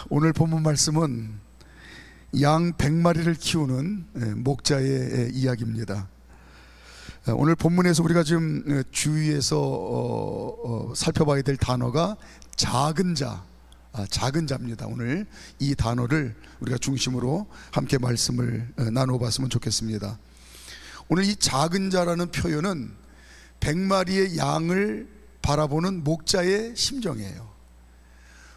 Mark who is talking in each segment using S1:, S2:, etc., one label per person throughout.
S1: 오늘 본문 말씀은 양 100마리를 키우는 목자의 이야기입니다. 오늘 본문에서 우리가 지금 주위에서 살펴봐야 될 단어가 작은 자, 작은 자입니다. 오늘 이 단어를 우리가 중심으로 함께 말씀을 나누어 봤으면 좋겠습니다. 오늘 이 작은 자라는 표현은 100마리의 양을 바라보는 목자의 심정이에요.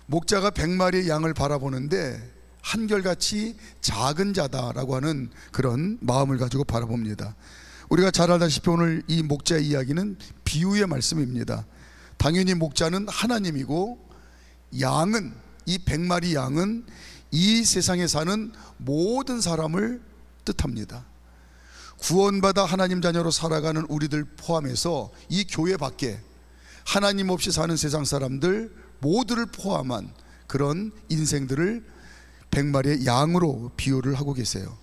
S1: 목자가 100마리의 양을 바라보는데 한결같이 작은 자다라고 하는 그런 마음을 가지고 바라봅니다. 우리가 잘 알다시피 오늘 이 목자의 이야기는 비유의 말씀입니다. 당연히 목자는 하나님이고 양은, 이 100마리 양은 이 세상에 사는 모든 사람을 뜻합니다. 구원받아 하나님 자녀로 살아가는 우리들 포함해서 이 교회 밖에 하나님 없이 사는 세상 사람들 모두를 포함한 그런 인생들을 100마리의 양으로 비유를 하고 계세요.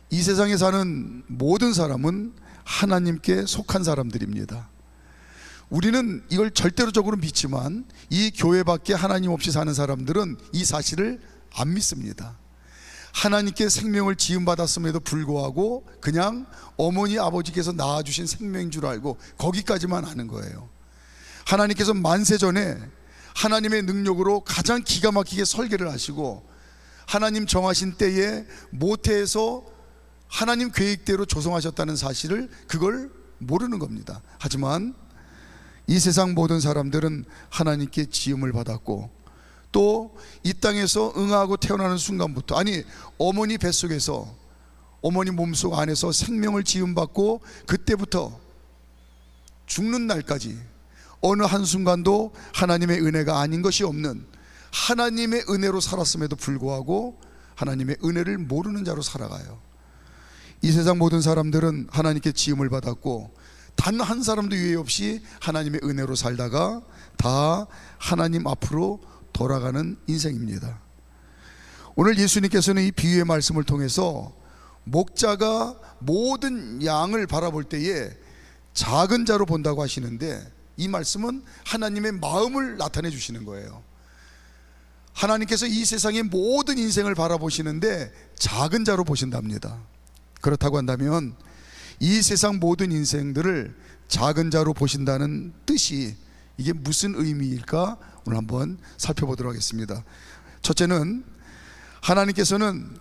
S1: 이 세상에 사는 모든 사람은 하나님께 속한 사람들입니다. 우리는 이걸 절대적으로 믿지만 이 교회 밖에 하나님 없이 사는 사람들은 이 사실을 안 믿습니다. 하나님께 생명을 지음받았음에도 불구하고 그냥 어머니 아버지께서 낳아주신 생명인 줄 알고 거기까지만 아는 거예요. 하나님께서 만세 전에 하나님의 능력으로 가장 기가 막히게 설계를 하시고 하나님 정하신 때에 모태에서 하나님 계획대로 조성하셨다는 사실을 그걸 모르는 겁니다. 하지만 이 세상 모든 사람들은 하나님께 지음을 받았고 또 이 땅에서 응하고 태어나는 순간부터, 아니 어머니 뱃속에서, 어머니 몸속 안에서 생명을 지음받고 그때부터 죽는 날까지 어느 한순간도 하나님의 은혜가 아닌 것이 없는 하나님의 은혜로 살았음에도 불구하고 하나님의 은혜를 모르는 자로 살아가요. 이 세상 모든 사람들은 하나님께 지음을 받았고 단 한 사람도 유해 없이 하나님의 은혜로 살다가 다 하나님 앞으로 돌아가는 인생입니다. 오늘 예수님께서는 이 비유의 말씀을 통해서 목자가 모든 양을 바라볼 때에 작은 자로 본다고 하시는데, 이 말씀은 하나님의 마음을 나타내 주시는 거예요. 하나님께서 이 세상의 모든 인생을 바라보시는데 작은 자로 보신답니다. 그렇다고 한다면 이 세상 모든 인생들을 작은 자로 보신다는 뜻이 이게 무슨 의미일까? 오늘 한번 살펴보도록 하겠습니다. 첫째는 하나님께서는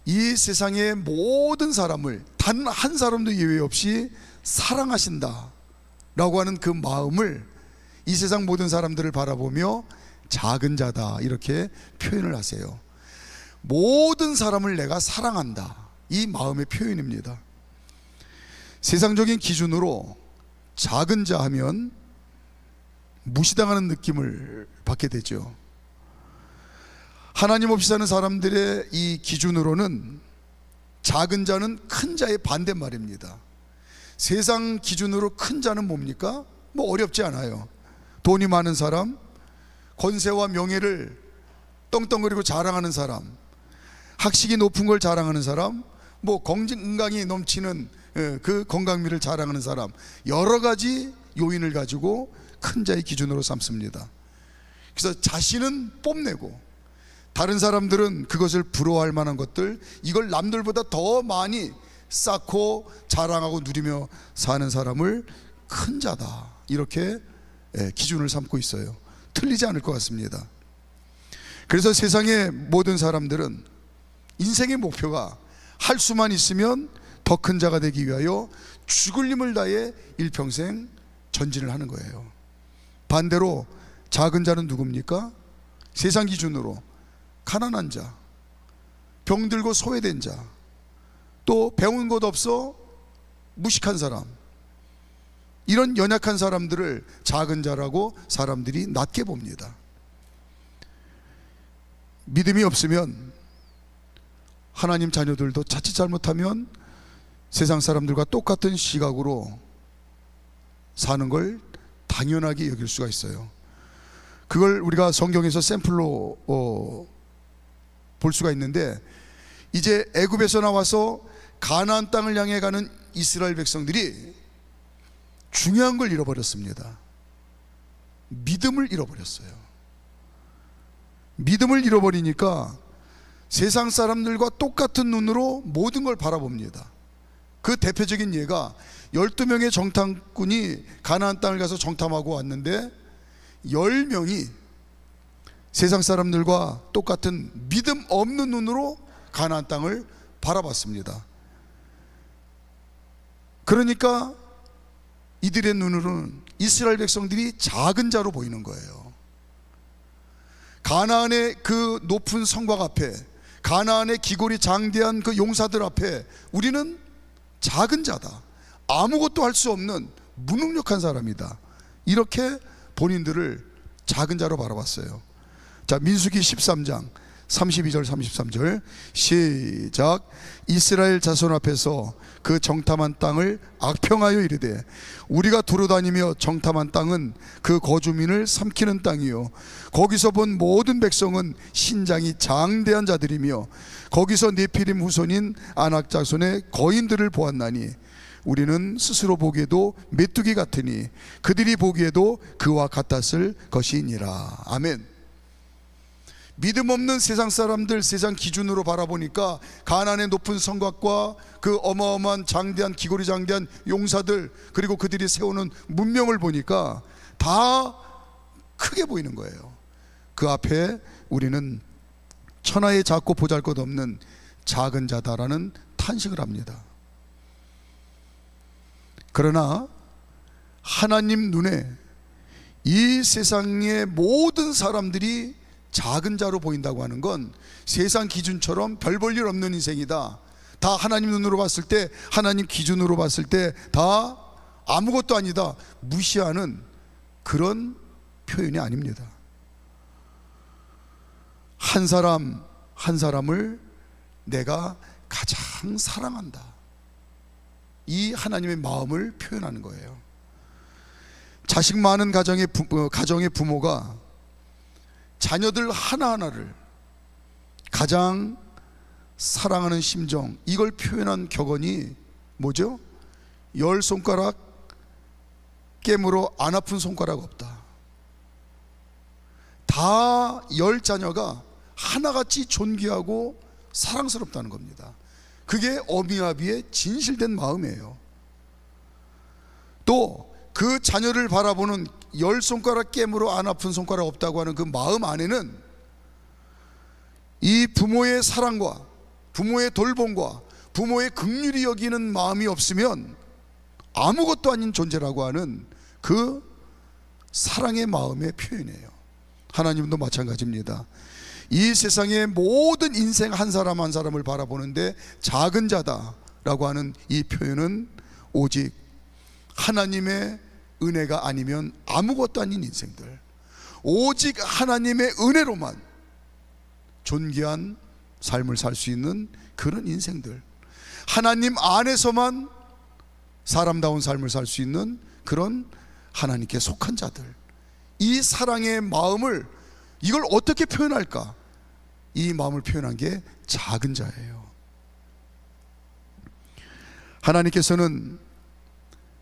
S1: 이 세상의 모든 사람을 단 한 사람도 예외 없이 사랑하신다 라고 하는 그 마음을 이 세상 모든 사람들을 바라보며 작은 자다 이렇게 표현을 하세요. 모든 사람을 내가 사랑한다, 이 마음의 표현입니다. 세상적인 기준으로 작은 자 하면 무시당하는 느낌을 받게 되죠. 하나님 없이 사는 사람들의 이 기준으로는 작은 자는 큰 자의 반대말입니다. 세상 기준으로 큰 자는 뭡니까? 뭐 어렵지 않아요. 돈이 많은 사람, 권세와 명예를 떵떵거리고 자랑하는 사람, 학식이 높은 걸 자랑하는 사람, 뭐 건강이 넘치는 그 건강미를 자랑하는 사람, 여러 가지 요인을 가지고 큰 자의 기준으로 삼습니다. 그래서 자신은 뽐내고 다른 사람들은 그것을 부러워할 만한 것들, 이걸 남들보다 더 많이 쌓고 자랑하고 누리며 사는 사람을 큰 자다 이렇게 기준을 삼고 있어요. 틀리지 않을 것 같습니다. 그래서 세상의 모든 사람들은 인생의 목표가 할 수만 있으면 더 큰 자가 되기 위하여 죽을 힘을 다해 일평생 전진을 하는 거예요. 반대로 작은 자는 누굽니까? 세상 기준으로 가난한 자, 병들고 소외된 자, 또 배운 것 없어 무식한 사람, 이런 연약한 사람들을 작은 자라고 사람들이 낮게 봅니다. 믿음이 없으면 하나님 자녀들도 자칫 잘못하면 세상 사람들과 똑같은 시각으로 사는 걸 당연하게 여길 수가 있어요. 그걸 우리가 성경에서 샘플로 볼 수가 있는데, 이제 애굽에서 나와서 가나안 땅을 향해 가는 이스라엘 백성들이 중요한 걸 잃어버렸습니다. 믿음을 잃어버렸어요. 믿음을 잃어버리니까 세상 사람들과 똑같은 눈으로 모든 걸 바라봅니다. 그 대표적인 예가 12명의 정탐꾼이 가나안 땅을 가서 정탐하고 왔는데 10명이 세상 사람들과 똑같은 믿음 없는 눈으로 가나안 땅을 바라봤습니다. 그러니까 이들의 눈으로는 이스라엘 백성들이 작은 자로 보이는 거예요. 가나안의 그 높은 성곽 앞에, 가나안의 기골이 장대한 그 용사들 앞에 우리는 작은 자다, 아무것도 할 수 없는 무능력한 사람이다, 이렇게 본인들을 작은 자로 바라봤어요. 자, 민수기 13장 32절 33절 시작. 이스라엘 자손 앞에서 그 정탐한 땅을 악평하여 이르되 우리가 두루다니며 정탐한 땅은 그 거주민을 삼키는 땅이요 거기서 본 모든 백성은 신장이 장대한 자들이며 거기서 네피림 후손인 아낙 자손의 거인들을 보았나니 우리는 스스로 보기에도 메뚜기 같으니 그들이 보기에도 그와 같았을 것이니라. 아멘. 믿음 없는 세상 사람들, 세상 기준으로 바라보니까 가나안의 높은 성곽과 그 어마어마한 장대한, 기골이 장대한 용사들, 그리고 그들이 세우는 문명을 보니까 다 크게 보이는 거예요. 그 앞에 우리는 천하에 작고 보잘것없는 작은 자다라는 탄식을 합니다. 그러나 하나님 눈에 이 세상의 모든 사람들이 작은 자로 보인다고 하는 건 세상 기준처럼 별 볼 일 없는 인생이다, 다 하나님 눈으로 봤을 때, 하나님 기준으로 봤을 때 다 아무것도 아니다, 무시하는 그런 표현이 아닙니다. 한 사람 한 사람을 내가 가장 사랑한다, 이 하나님의 마음을 표현하는 거예요. 자식 많은 가정의 부모가 자녀들 하나하나를 가장 사랑하는 심정, 이걸 표현한 격언이 뭐죠? 10손가락 깨물어 안 아픈 손가락 없다. 다 10자녀가 하나같이 존귀하고 사랑스럽다는 겁니다. 그게 어미아비의 진실된 마음이에요. 또 그 자녀를 바라보는 10손가락 깨물어 안 아픈 손가락 없다고 하는 그 마음 안에는 이 부모의 사랑과 부모의 돌봄과 부모의 긍휼히 여기는 마음이 없으면 아무것도 아닌 존재라고 하는 그 사랑의 마음의 표현이에요. 하나님도 마찬가지입니다. 이 세상의 모든 인생 한 사람 한 사람을 바라보는데 작은 자다라고 하는 이 표현은 오직 하나님의 은혜가 아니면 아무것도 아닌 인생들, 오직 하나님의 은혜로만 존귀한 삶을 살 수 있는 그런 인생들, 하나님 안에서만 사람다운 삶을 살 수 있는 그런 하나님께 속한 자들, 이 사랑의 마음을, 이걸 어떻게 표현할까? 이 마음을 표현한 게 작은 자예요. 하나님께서는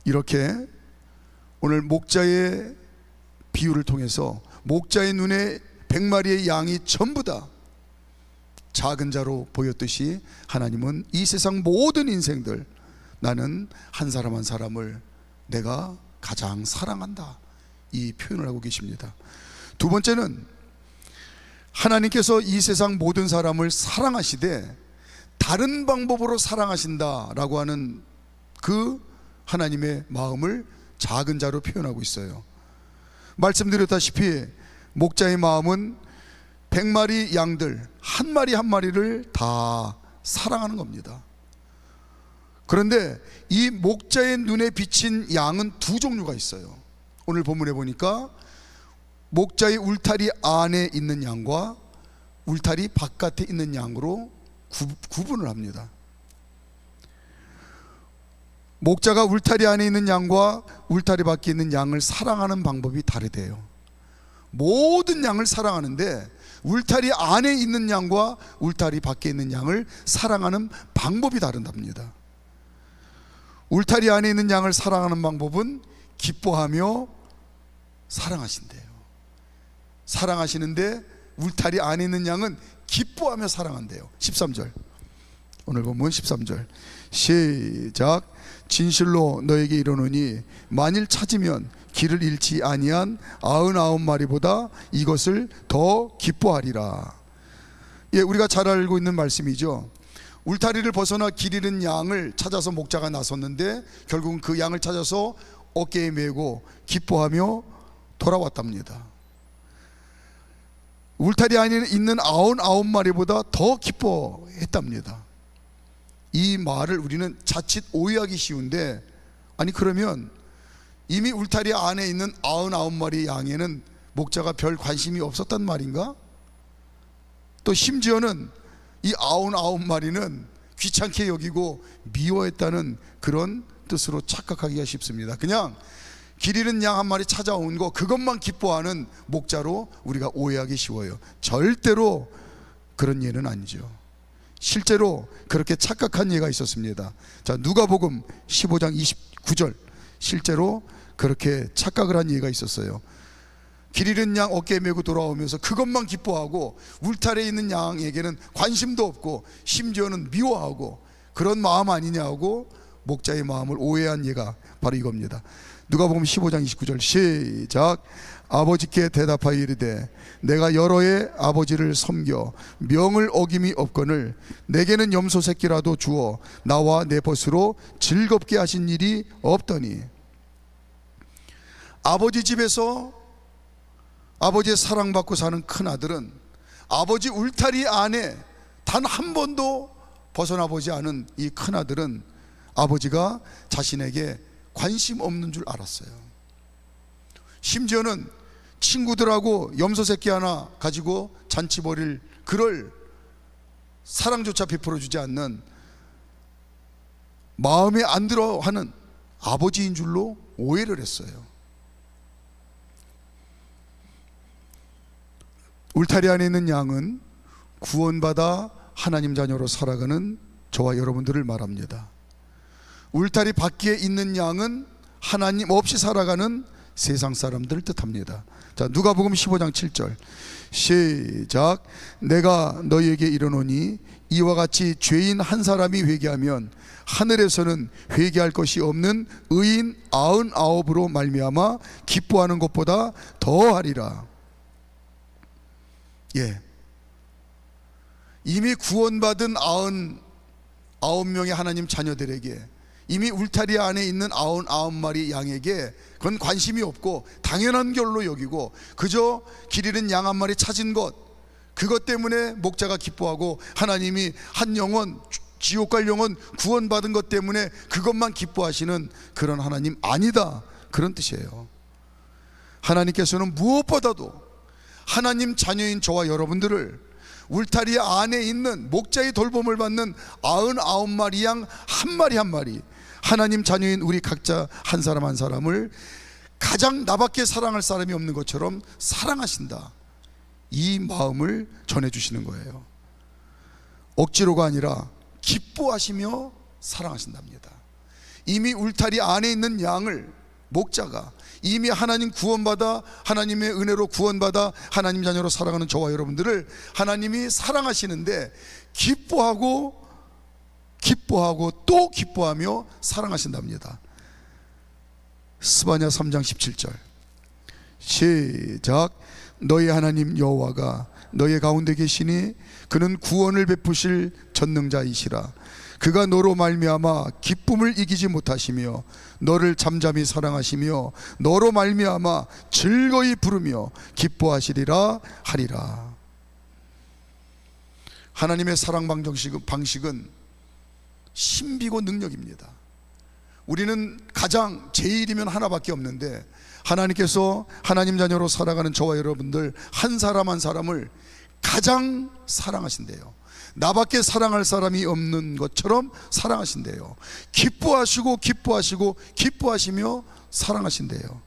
S1: 이렇게 오늘 목자의 비유를 통해서 목자의 눈에 100마리의 양이 전부 다 작은 자로 보였듯이 하나님은 이 세상 모든 인생들, 나는 한 사람 한 사람을 내가 가장 사랑한다, 이 표현을 하고 계십니다. 두 번째는 하나님께서 이 세상 모든 사람을 사랑하시되 다른 방법으로 사랑하신다라고 하는 그 하나님의 마음을 작은 자로 표현하고 있어요. 말씀드렸다시피 목자의 마음은 100마리 양들 한 마리 한 마리를 다 사랑하는 겁니다. 그런데 이 목자의 눈에 비친 양은 두 종류가 있어요. 오늘 본문에 보니까 목자의 울타리 안에 있는 양과 울타리 바깥에 있는 양으로 구분을 합니다. 목자가 울타리 안에 있는 양과 울타리 밖에 있는 양을 사랑하는 방법이 다르대요. 모든 양을 사랑하는데 울타리 안에 있는 양과 울타리 밖에 있는 양을 사랑하는 방법이 다르답니다. 울타리 안에 있는 양을 사랑하는 방법은 기뻐하며 사랑하신대요. 사랑하시는데 울타리 안에 있는 양은 기뻐하며 사랑한대요. 13절, 오늘 본문 13절 시작. 진실로 너에게 이르노니 만일 찾으면 길을 잃지 아니한 99마리보다 이것을 더 기뻐하리라. 예, 우리가 잘 알고 있는 말씀이죠. 울타리를 벗어나 길 잃은 양을 찾아서 목자가 나섰는데 결국은 그 양을 찾아서 어깨에 메고 기뻐하며 돌아왔답니다. 울타리 안에 있는 99마리보다 더 기뻐했답니다. 이 말을 우리는 자칫 오해하기 쉬운데, 아니 그러면 이미 울타리 안에 있는 99마리 양에는 목자가 별 관심이 없었단 말인가? 또 심지어는 이 99마리는 귀찮게 여기고 미워했다는 그런 뜻으로 착각하기가 쉽습니다. 그냥 길 잃은 양 한 마리 찾아온 거, 그것만 기뻐하는 목자로 우리가 오해하기 쉬워요. 절대로 그런 예는 아니죠. 실제로 그렇게 착각한 예가 있었습니다. 자, 누가복음 15장 29절, 실제로 그렇게 착각을 한 예가 있었어요. 길 잃은 양 어깨에 메고 돌아오면서 그것만 기뻐하고 울타리에 있는 양에게는 관심도 없고 심지어는 미워하고, 그런 마음 아니냐고 목자의 마음을 오해한 예가 바로 이겁니다. 누가복음 15장 29절 시작. 아버지께 대답하여 이르되 내가 여러 해 아버지를 섬겨 명을 어김이 없거늘 내게는 염소 새끼라도 주어 나와 내 벗으로 즐겁게 하신 일이 없더니. 아버지 집에서 아버지의 사랑받고 사는 큰아들은 아버지 울타리 안에 단 한 번도 벗어나 보지 않은 이 큰아들은 아버지가 자신에게 관심 없는 줄 알았어요. 심지어는 친구들하고 염소 새끼 하나 가지고 잔치 벌일 그럴 사랑조차 베풀어 주지 않는, 마음에 안 들어 하는 아버지인 줄로 오해를 했어요. 울타리 안에 있는 양은 구원받아 하나님 자녀로 살아가는 저와 여러분들을 말합니다. 울타리 밖에 있는 양은 하나님 없이 살아가는 세상 사람들을 뜻합니다. 자, 누가복음 15장 7절 시작. 내가 너희에게 이르노니 이와 같이 죄인 한 사람이 회개하면 하늘에서는 회개할 것이 없는 의인 99으로 말미암아 기뻐하는 것보다 더하리라. 예, 이미 구원받은 99명의 하나님 자녀들에게, 이미 울타리 안에 있는 99마리 양에게 그건 관심이 없고 당연한 결로 여기고 그저 길 잃은 양 한 마리 찾은 것, 그것 때문에 목자가 기뻐하고 하나님이 한 영혼, 지옥 갈 영혼 구원받은 것 때문에 그것만 기뻐하시는 그런 하나님 아니다, 그런 뜻이에요. 하나님께서는 무엇보다도 하나님 자녀인 저와 여러분들을 울타리 안에 있는 목자의 돌봄을 받는 99마리 양 한 마리 한 마리, 하나님 자녀인 우리 각자 한 사람 한 사람을 가장 나밖에 사랑할 사람이 없는 것처럼 사랑하신다, 이 마음을 전해주시는 거예요. 억지로가 아니라 기뻐하시며 사랑하신답니다. 이미 울타리 안에 있는 양을 목자가, 이미 하나님 구원받아 하나님의 은혜로 구원받아 하나님 자녀로 살아가는 저와 여러분들을 하나님이 사랑하시는데 기뻐하고 또 기뻐하며 사랑하신답니다. 스바냐 3장 17절 시작. 너희 하나님 여호와가 너희 가운데 계시니 그는 구원을 베푸실 전능자이시라. 그가 너로 말미암아 기쁨을 이기지 못하시며 너를 잠잠히 사랑하시며 너로 말미암아 즐거이 부르며 기뻐하시리라 하리라. 하나님의 사랑 방식은 신비고 능력입니다. 우리는 가장 제일이면 하나밖에 없는데 하나님께서 하나님 자녀로 살아가는 저와 여러분들 한 사람 한 사람을 가장 사랑하신대요. 나밖에 사랑할 사람이 없는 것처럼 사랑하신대요. 기뻐하시고 기뻐하시며 사랑하신대요.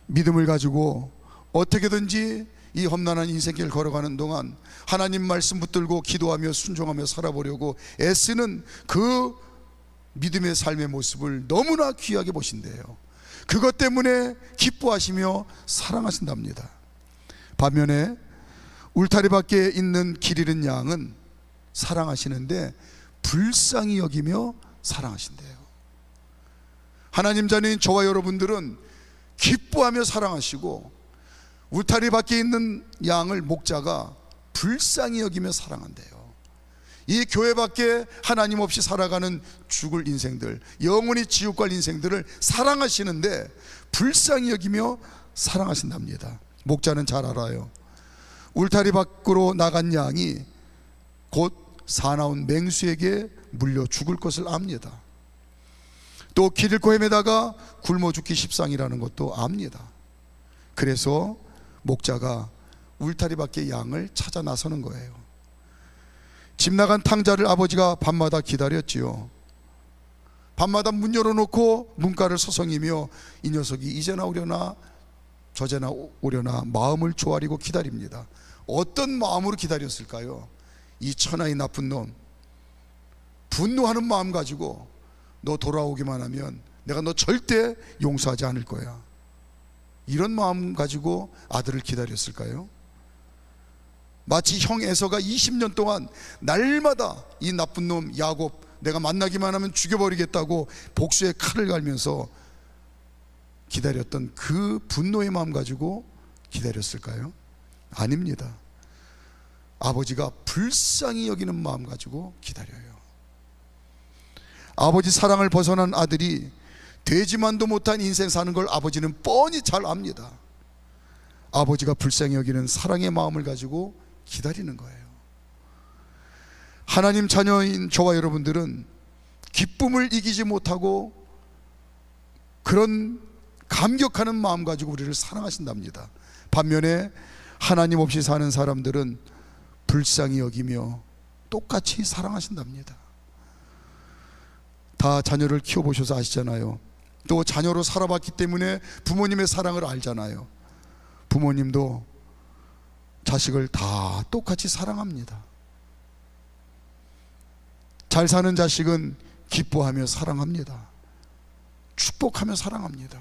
S1: 믿음을 가지고 어떻게든지 이 험난한 인생길 걸어가는 동안 하나님 말씀 붙들고 기도하며 순종하며 살아보려고 애쓰는 그 믿음의 삶의 모습을 너무나 귀하게 보신대요. 그것 때문에 기뻐하시며 사랑하신답니다. 반면에 울타리 밖에 있는 길 잃은 양은 사랑하시는데 불쌍히 여기며 사랑하신대요. 하나님 자녀인 저와 여러분들은 기뻐하며 사랑하시고, 울타리 밖에 있는 양을 목자가 불쌍히 여기며 사랑한대요. 이 교회 밖에 하나님 없이 살아가는 죽을 인생들, 영원히 지옥 갈 인생들을 사랑하시는데 불쌍히 여기며 사랑하신답니다. 목자는 잘 알아요. 울타리 밖으로 나간 양이 곧 사나운 맹수에게 물려 죽을 것을 압니다. 또 길 잃고 헤매다가 굶어 죽기 십상이라는 것도 압니다. 그래서 목자가 울타리 밖의 양을 찾아 나서는 거예요. 집 나간 탕자를 아버지가 밤마다 기다렸지요. 밤마다 문 열어놓고 문가를 서성이며 이 녀석이 이제나 오려나 저제나 오려나 마음을 조아리고 기다립니다. 어떤 마음으로 기다렸을까요? 이 천하의 나쁜 놈, 분노하는 마음 가지고 너 돌아오기만 하면 내가 너 절대 용서하지 않을 거야, 이런 마음 가지고 아들을 기다렸을까요? 마치 형 에서가 20년 동안 날마다 이 나쁜 놈 야곱 내가 만나기만 하면 죽여버리겠다고 복수의 칼을 갈면서 기다렸던 그 분노의 마음 가지고 기다렸을까요? 아닙니다. 아버지가 불쌍히 여기는 마음 가지고 기다려요. 아버지 사랑을 벗어난 아들이 되지만도 못한 인생 사는 걸 아버지는 뻔히 잘 압니다. 아버지가 불쌍히 여기는 사랑의 마음을 가지고 기다리는 거예요. 하나님 자녀인 저와 여러분들은 기쁨을 이기지 못하고 그런 감격하는 마음 가지고 우리를 사랑하신답니다. 반면에 하나님 없이 사는 사람들은 불쌍히 여기며 똑같이 사랑하신답니다. 다 자녀를 키워보셔서 아시잖아요. 또 자녀로 살아봤기 때문에 부모님의 사랑을 알잖아요. 부모님도 자식을 다 똑같이 사랑합니다. 잘 사는 자식은 기뻐하며 사랑합니다. 축복하며 사랑합니다.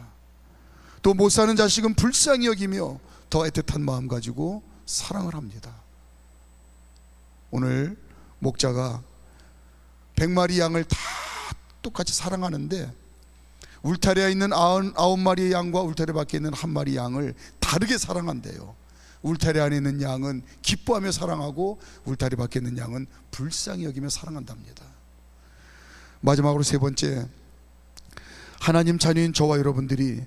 S1: 또 못 사는 자식은 불쌍히 여기며 더 애틋한 마음 가지고 사랑을 합니다. 오늘 목자가 100마리 양을 다 똑같이 사랑하는데 울타리에 있는 99마리의 양과 울타리 밖에 있는 1마리 양을 다르게 사랑한대요. 울타리 안에 있는 양은 기뻐하며 사랑하고 울타리 밖에 있는 양은 불쌍히 여기며 사랑한답니다. 마지막으로 세 번째, 하나님 자녀인 저와 여러분들이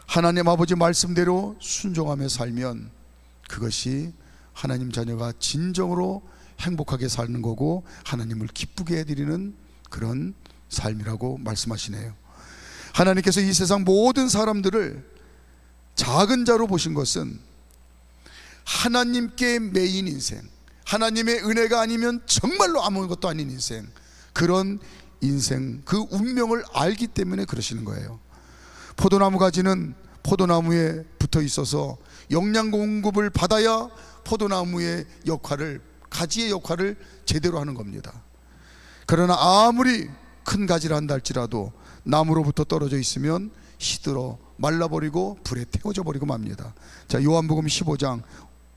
S1: 하나님 아버지 말씀대로 순종하며 살면 그것이 하나님 자녀가 진정으로 행복하게 사는 거고 하나님을 기쁘게 해드리는 그런 삶이라고 말씀하시네요. 하나님께서 이 세상 모든 사람들을 작은 자로 보신 것은 하나님께 매인 인생, 하나님의 은혜가 아니면 정말로 아무것도 아닌 인생, 그런 인생, 그 운명을 알기 때문에 그러시는 거예요. 포도나무 가지는 포도나무에 붙어 있어서 영양 공급을 받아야 포도나무의 역할을, 가지의 역할을 제대로 하는 겁니다. 그러나 아무리 큰 가지를 한다 할지라도 나무로부터 떨어져 있으면 시들어 말라버리고 불에 태워져 버리고 맙니다. 자, 요한복음 15장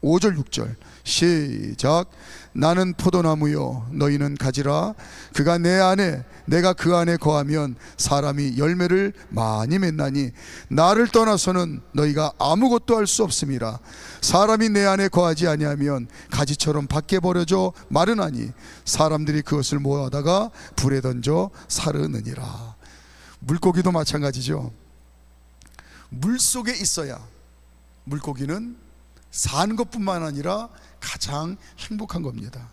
S1: 5절 6절 시작. 나는 포도나무요 너희는 가지라. 그가 내 안에 내가 그 안에 거하면 사람이 열매를 많이 맺나니 나를 떠나서는 너희가 아무것도 할 수 없음이라. 사람이 내 안에 거하지 아니하면 가지처럼 밖에 버려져 마르나니 사람들이 그것을 모아다가 불에 던져 사르느니라. 물고기도 마찬가지죠. 물속에 있어야 물고기는 사는 것뿐만 아니라 가장 행복한 겁니다.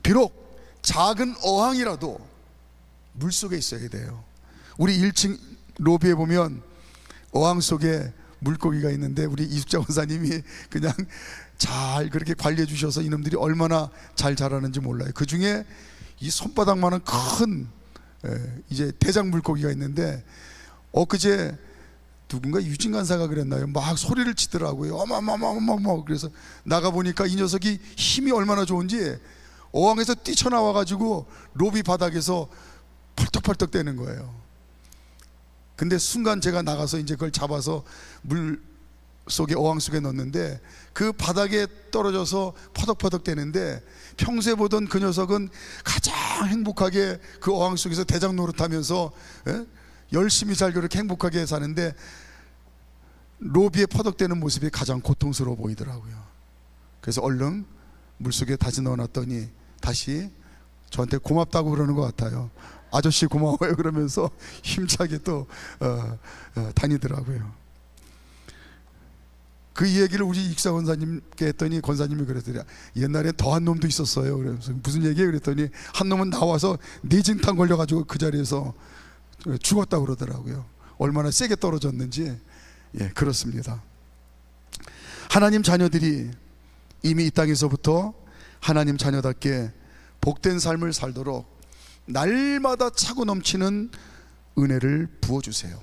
S1: 비록 작은 어항이라도 물속에 있어야 돼요. 우리 1층 로비에 보면 어항 속에 물고기가 있는데 우리 이숙자 원사님이 그냥 잘 그렇게 관리해 주셔서 이놈들이 얼마나 잘 자라는지 몰라요. 그 중에 이 손바닥만한 큰 이제 대장 물고기가 있는데 엊그제 누군가 유진 간사가 그랬나요? 막 소리를 치더라고요. 어마마마마마. 그래서 나가 보니까 이 녀석이 힘이 얼마나 좋은지 어항에서 뛰쳐나와 가지고 로비 바닥에서 펄떡펄떡 대는 거예요. 근데 순간 제가 나가서 이제 그걸 잡아서 물 속에 어항 속에 넣었는데 그 바닥에 떨어져서 퍼덕퍼덕 되는데 평소에 보던 그 녀석은 가장 행복하게 그 어항 속에서 대장 노릇하면서 열심히 잘 그렇게 행복하게 사는데 로비에 퍼덕대는 모습이 가장 고통스러워 보이더라고요. 그래서 얼른 물속에 다시 넣어놨더니 다시 저한테 고맙다고 그러는 것 같아요. 아저씨 고마워요 그러면서 힘차게 또 다니더라고요. 그 이야기를 우리 익사 권사님께 했더니 권사님이 그랬더니 옛날에 더한 놈도 있었어요. 그래서 무슨 얘기예요? 그랬더니 한 놈은 나와서 뇌진탕 걸려가지고 그 자리에서 죽었다고 그러더라고요. 얼마나 세게 떨어졌는지. 예, 그렇습니다. 하나님 자녀들이 이미 이 땅에서부터 하나님 자녀답게 복된 삶을 살도록 날마다 차고 넘치는 은혜를 부어주세요.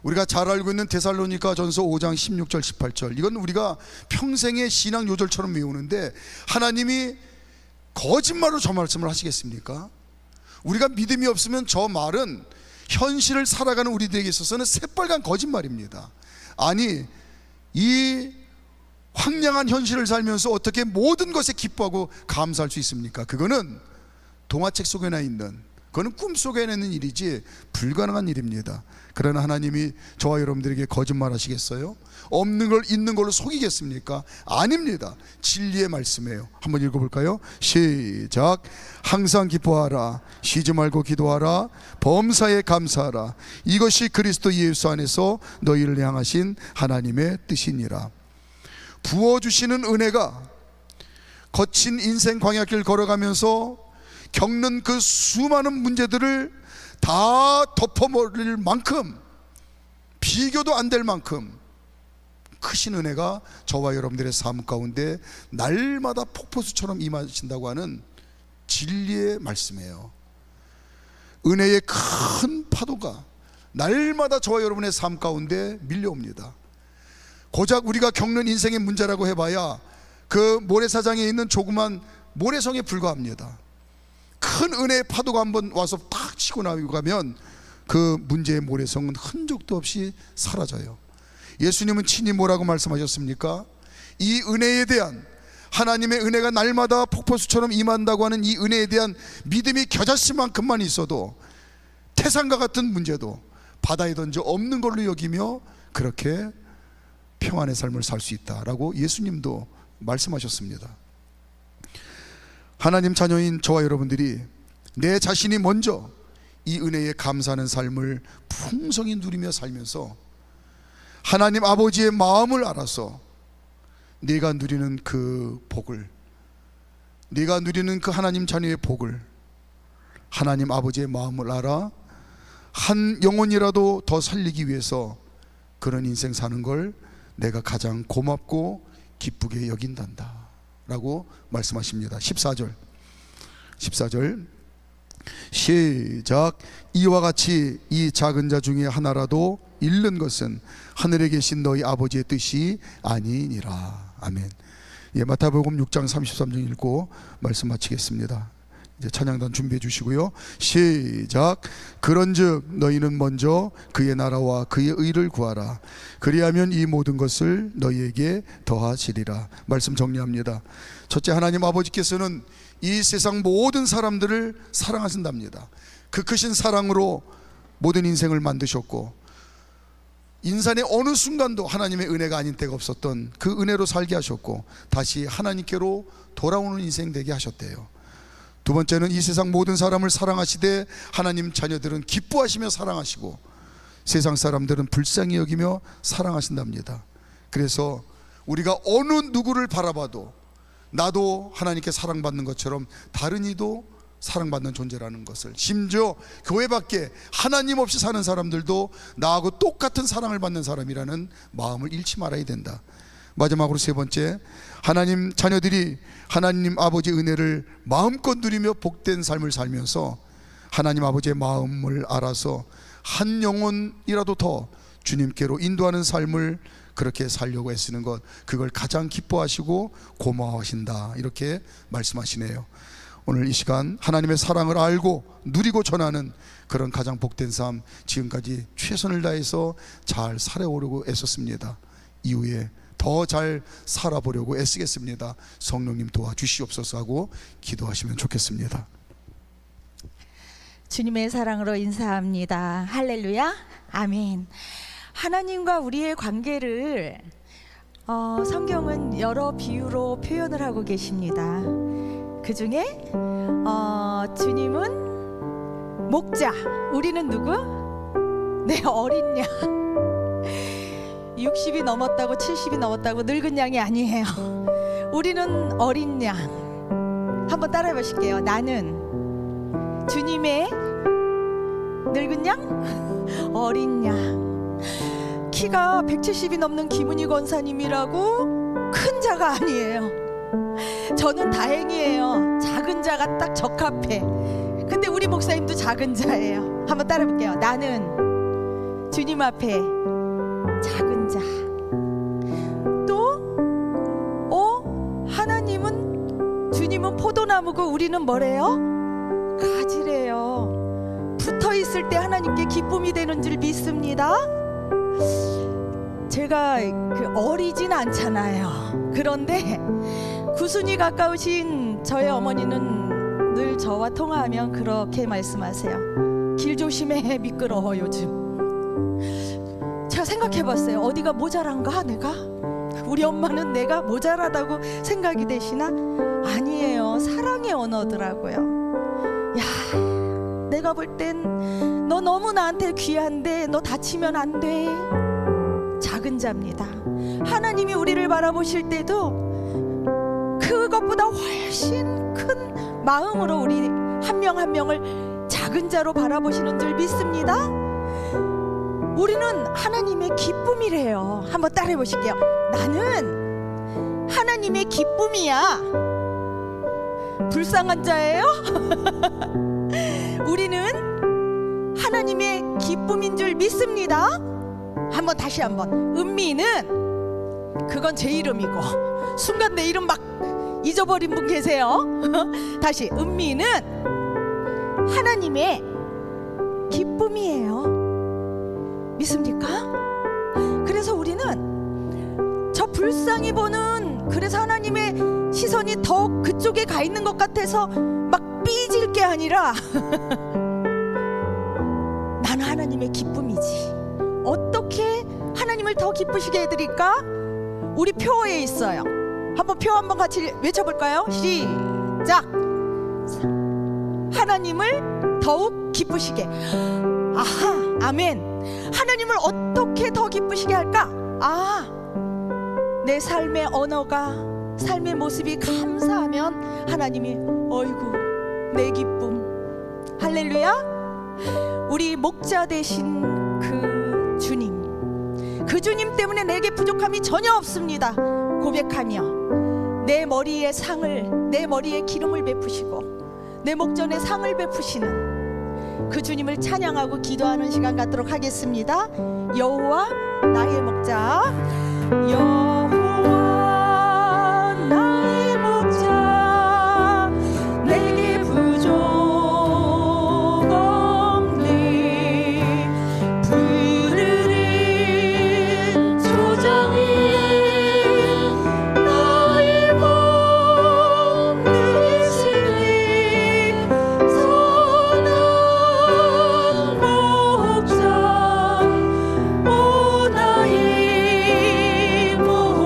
S1: 우리가 잘 알고 있는 데살로니가 전서 5장 16절 18절, 이건 우리가 평생의 신앙 요절처럼 외우는데 하나님이 거짓말로 저 말씀을 하시겠습니까? 우리가 믿음이 없으면 저 말은 현실을 살아가는 우리들에게 있어서는 새빨간 거짓말입니다. 아니, 이 황량한 현실을 살면서 어떻게 모든 것에 기뻐하고 감사할 수 있습니까? 그거는 동화책 속에나 있는, 그거는 꿈속에 있는 일이지 불가능한 일입니다. 그러나 하나님이 저와 여러분들에게 거짓말 하시겠어요? 없는 걸 있는 걸로 속이겠습니까? 아닙니다. 진리의 말씀이에요. 한번 읽어볼까요? 시작. 항상 기뻐하라, 쉬지 말고 기도하라, 범사에 감사하라, 이것이 그리스도 예수 안에서 너희를 향하신 하나님의 뜻이니라. 부어주시는 은혜가 거친 인생 광야길 걸어가면서 겪는 그 수많은 문제들을 다 덮어버릴 만큼, 비교도 안 될 만큼 크신 은혜가 저와 여러분들의 삶 가운데 날마다 폭포수처럼 임하신다고 하는 진리의 말씀이에요. 은혜의 큰 파도가 날마다 저와 여러분의 삶 가운데 밀려옵니다. 고작 우리가 겪는 인생의 문제라고 해봐야 그 모래사장에 있는 조그만 모래성에 불과합니다. 큰 은혜의 파도가 한번 와서 팍 치고 나가면 그 문제의 모래성은 흔적도 없이 사라져요. 예수님은 친히 뭐라고 말씀하셨습니까? 이 은혜에 대한, 하나님의 은혜가 날마다 폭포수처럼 임한다고 하는 이 은혜에 대한 믿음이 겨자씨만큼만 있어도 태산과 같은 문제도 바다에 던져 없는 걸로 여기며 그렇게 평안의 삶을 살 수 있다라고 예수님도 말씀하셨습니다. 하나님 자녀인 저와 여러분들이 내 자신이 먼저 이 은혜에 감사하는 삶을 풍성히 누리며 살면서 하나님 아버지의 마음을 알아서 네가 누리는 그 복을, 네가 누리는 그 하나님 자녀의 복을, 하나님 아버지의 마음을 알아 한 영혼이라도 더 살리기 위해서 그런 인생 사는 걸 내가 가장 고맙고 기쁘게 여긴단다 라고 말씀하십니다. 14절 시작. 이와 같이 이 작은 자 중에 하나라도 잃는 것은 하늘에 계신 너희 아버지의 뜻이 아니니라. 아멘. 예, 마태복음 6장 33절 읽고 말씀 마치겠습니다. 이제 찬양단 준비해 주시고요. 시작. 그런즉 너희는 먼저 그의 나라와 그의 의를 구하라. 그리하면 이 모든 것을 너희에게 더하시리라. 말씀 정리합니다. 첫째, 하나님 아버지께서는 이 세상 모든 사람들을 사랑하신답니다. 그 크신 사랑으로 모든 인생을 만드셨고, 인산의 어느 순간도 하나님의 은혜가 아닌 때가 없었던 그 은혜로 살게 하셨고, 다시 하나님께로 돌아오는 인생 되게 하셨대요. 두 번째는 이 세상 모든 사람을 사랑하시되 하나님 자녀들은 기뻐하시며 사랑하시고 세상 사람들은 불쌍히 여기며 사랑하신답니다. 그래서 우리가 어느 누구를 바라봐도 나도 하나님께 사랑받는 것처럼 다른 이도 사랑받는 존재라는 것을, 심지어 교회 밖에 하나님 없이 사는 사람들도 나하고 똑같은 사랑을 받는 사람이라는 마음을 잃지 말아야 된다. 마지막으로 세 번째, 하나님 자녀들이 하나님 아버지의 은혜를 마음껏 누리며 복된 삶을 살면서 하나님 아버지의 마음을 알아서 한 영혼이라도 더 주님께로 인도하는 삶을 그렇게 살려고 애쓰는 것, 그걸 가장 기뻐하시고 고마워하신다, 이렇게 말씀하시네요. 오늘 이 시간 하나님의 사랑을 알고 누리고 전하는 그런 가장 복된 삶, 지금까지 최선을 다해서 잘 살아오려고 애썼습니다. 이후에 더 잘 살아보려고 애쓰겠습니다. 성령님 도와주시옵소서 하고 기도하시면 좋겠습니다.
S2: 주님의 사랑으로 인사합니다. 할렐루야, 아멘. 하나님과 우리의 관계를 성경은 여러 비유로 표현을 하고 계십니다. 그 중에 주님은 목자, 우리는 누구? 네, 어린 양. 60이 넘었다고 70이 넘었다고 늙은 양이 아니에요. 우리는 어린 양. 한번 따라해 보실게요. 나는 주님의 늙은 양? 어린 양. 키가 170이 넘는 김은희 권사님이라고 큰 자가 아니에요. 저는 다행이에요. 작은 자가 딱 적합해. 근데 우리 목사님도 작은 자예요. 한번 따라해 볼게요. 나는 주님 앞에 작은 자. 또 주님은 포도나무고 우리는 뭐래요? 가지래요. 붙어 있을 때 하나님께 기쁨이 되는 줄 믿습니다. 제가 어리진 않잖아요. 그런데 구순이 가까우신 저의 어머니는 늘 저와 통화하면 그렇게 말씀하세요. 길 조심해, 미끄러워 요즘. 제가 생각해봤어요. 어디가 모자란가 내가? 우리 엄마는 내가 모자라다고 생각이 되시나? 아니에요. 사랑의 언어더라고요. 야, 내가 볼 땐 너 너무 나한테 귀한데 너 다치면 안 돼. 작은 자입니다. 하나님이 우리를 바라보실 때도 그것보다 훨씬 큰 마음으로 우리 한 명 한 명을 작은 자로 바라보시는 줄 믿습니다. 우리는 하나님의 기쁨이래요. 한번 따라해 보실게요. 나는 하나님의 기쁨이야. 불쌍한 자예요? 우리는 하나님의 기쁨인 줄 믿습니다. 한번 다시 한번. 은미는 그건 제 이름이고 순간 내 이름 막 잊어버린 분 계세요. 다시. 은미는 하나님의 기쁨이에요. 믿습니까? 그래서 우리는 저 불쌍히 보는, 그래서 하나님의 시선이 더 그쪽에 가 있는 것 같아서 막 삐질 게 아니라 나는 하나님의 기쁨이지. 어떻게 하나님을 더 기쁘시게 해드릴까? 우리 표어에 있어요. 한번 표 한번 같이 외쳐볼까요? 시작. 하나님을 더욱 기쁘시게. 아하, 아멘. 하나님을 어떻게 더 기쁘시게 할까? 내 삶의 언어가, 삶의 모습이 감사하면 하나님이 어이구 내 기쁨. 할렐루야. 우리 목자 되신 그 주님, 그 주님 때문에 내게 부족함이 전혀 없습니다 고백하며 내 머리에 상을, 내 머리에 기름을 베푸시고 내 목전에 상을 베푸시는 그 주님을 찬양하고 기도하는 시간 갖도록 하겠습니다. 여호와 나의 목자, 여호와 나의 목자, 내게 부족 없네. 푸르른 초장 위에 나의 몸 누시니 선한 목자, 오 나의 목자.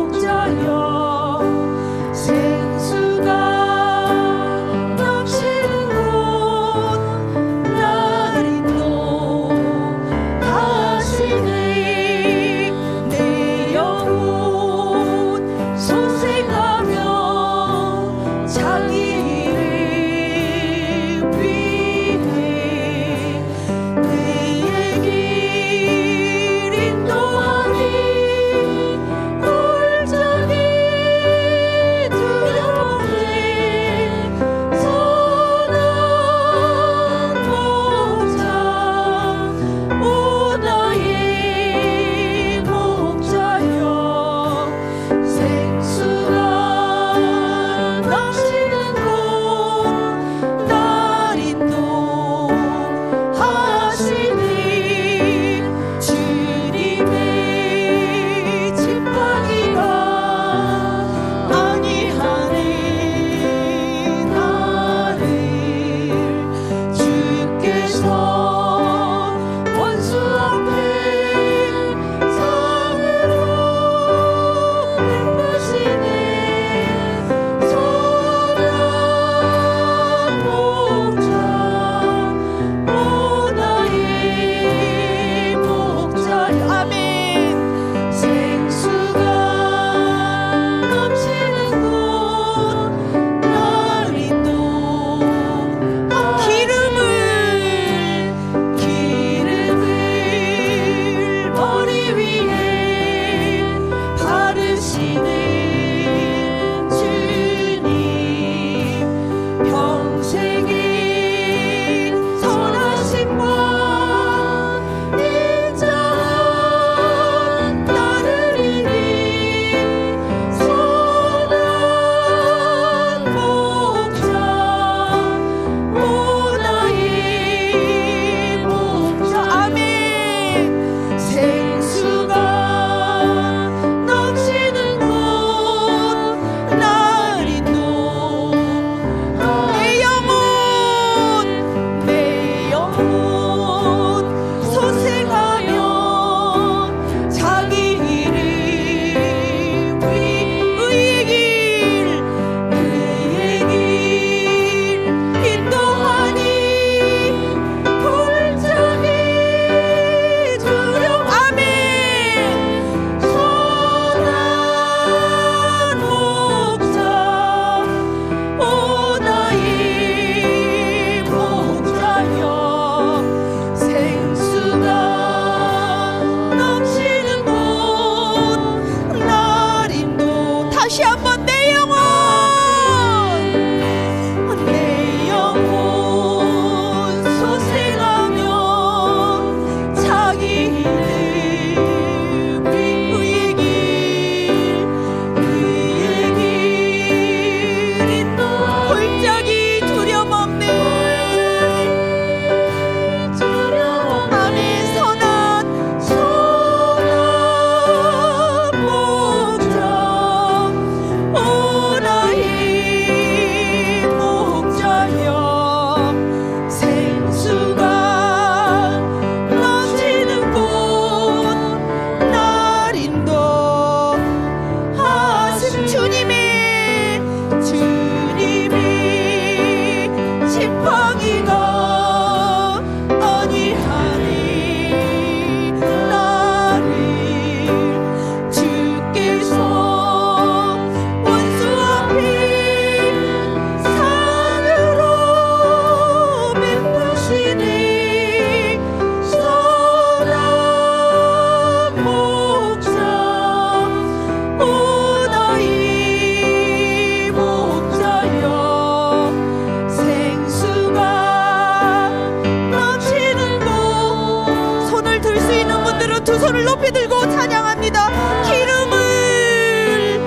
S2: 높이 들고 찬양합니다. 기름을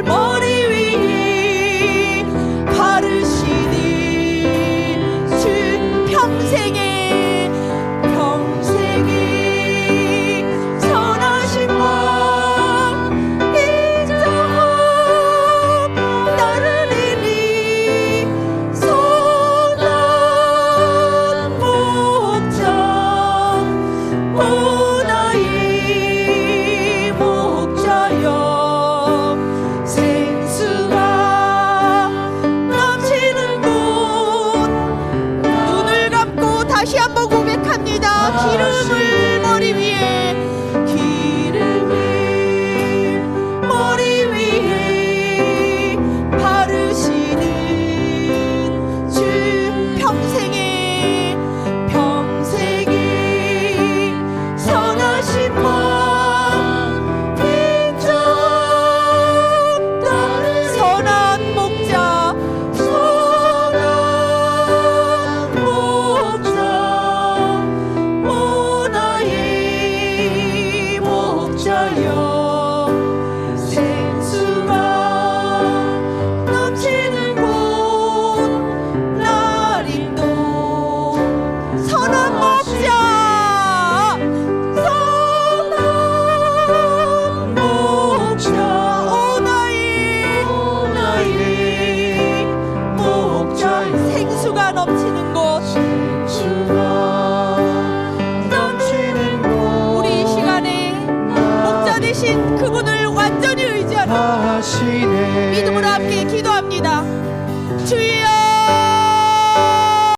S2: 머리 위에 바르시니 주 평생에 선하신 법 인정 따르리니 선한 목자 오나이 목자여 생수가 넘치는 곳 눈을 감고 다시 한번 고백합니다. 기름을 머리 위에 바르시는 주 평생에 선하신 법 인정 선한 목자 오나이 목자여 생수가 넘치는 곳 나림도 선한 목자 오나이 목자 생수가 넘치는 곳 우리 이 시간에 목자 되신 그분을 완전히 의지하는 믿음으로 함께 기도합니다. 주여